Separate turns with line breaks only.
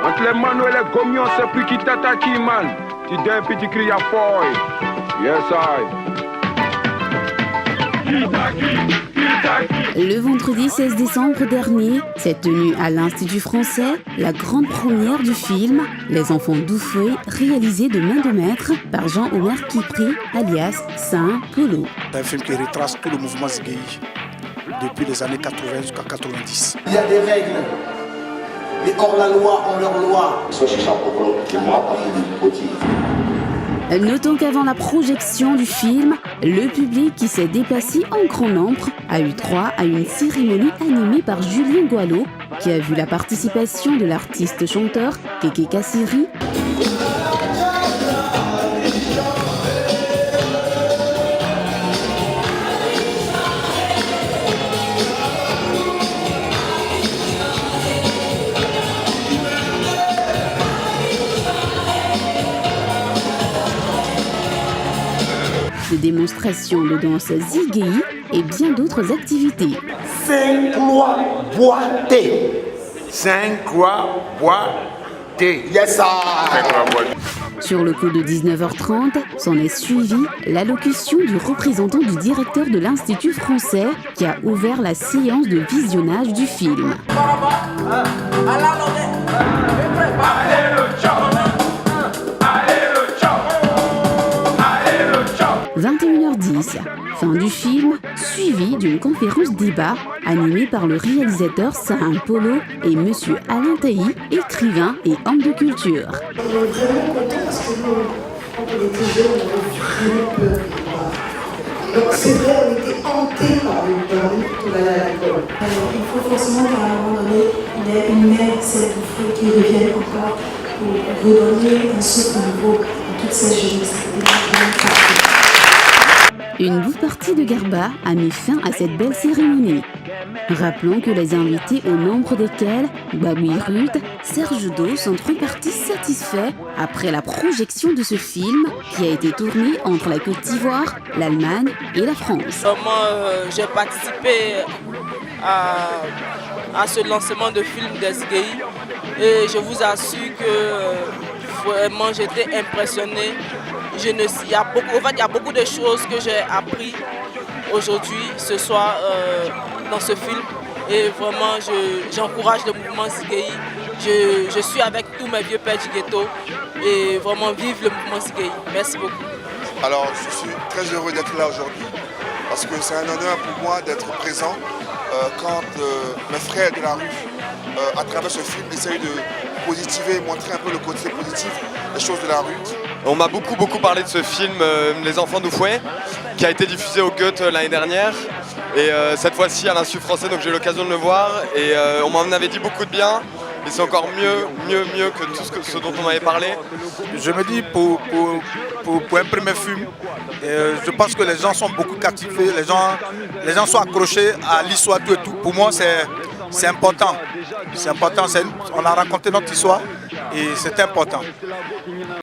Entre les Manuel et Gomion, c'est plus qui t'attaque, man. Tu donnes un petit cri à fort. Yes,
Le vendredi 16 décembre dernier, s'est tenue à l'Institut français la grande première du film Les Enfants d'Oufoué, réalisé de main de maître par Jean-Omer Kipri, alias Saint Polo.
C'est un film qui retrace tout le mouvement Ziguéi depuis les années 80 jusqu'à 90.
Il y a des règles. Les hors-la-loi ont leur loi.
Notons qu'avant la projection du film, le public qui s'est déplacé en grand nombre a eu droit à une cérémonie animée par Julien Goileau, qui a vu la participation de l'artiste-chanteur Kéké Kassiri, de démonstrations de danse Ziguéi et bien d'autres activités.
5 croix boitées.
5 croix boitées.
Yes, sir.
Sur le coup de 19h30, s'en est suivi l'allocution du représentant du directeur de l'Institut français qui a ouvert la séance de visionnage du film. 21h10, fin du film, suivi d'une conférence débat animée par le réalisateur Saint Polo et Monsieur Alain Tailly, écrivain et homme de culture.
On est vraiment content parce que nous, quand on était jeunes, on avait vraiment peur. Donc c'est vrai, on était hantés par le peur pour aller à l'école.
Il faut forcément qu'à un moment donné, il y ait une mère, celle du feu, qui revienne encore pour redonner un souffle nouveau à toute cette jeunesse.
Une bout partie de Garba a mis fin à cette belle cérémonie. Rappelons que les invités, au nombre desquels Babi Ruth, Serge Do, sont repartis satisfaits après la projection de ce film qui a été tourné entre la Côte d'Ivoire, l'Allemagne et la France.
J'ai participé à ce lancement de film des Ziguéi et je vous assure que vraiment j'étais impressionné. Il y a beaucoup de choses que j'ai appris aujourd'hui, ce soir, dans ce film. Et vraiment, j'encourage le mouvement Ziguéi. Je suis avec tous mes vieux pères du ghetto. Et vraiment, vive le mouvement Ziguéi. Merci beaucoup.
Alors, je suis très heureux d'être là aujourd'hui. Parce que c'est un honneur pour moi d'être présent quand mes frères de la rue, à travers ce film, essayent de positiver et montrer un peu le côté positif des choses de la rue.
On m'a beaucoup parlé de ce film Les Enfants d'Oufoué qui a été diffusé au Goethe l'année dernière et cette fois-ci à l'Institut français, donc j'ai eu l'occasion de le voir et on m'en avait dit beaucoup de bien et c'est encore mieux que tout ce dont on m'avait parlé.
Je me dis pour un premier film, je pense que les gens sont beaucoup captivés, les gens sont accrochés à l'histoire tout et tout. Pour moi c'est important. C'est important, on a raconté notre histoire et c'est important.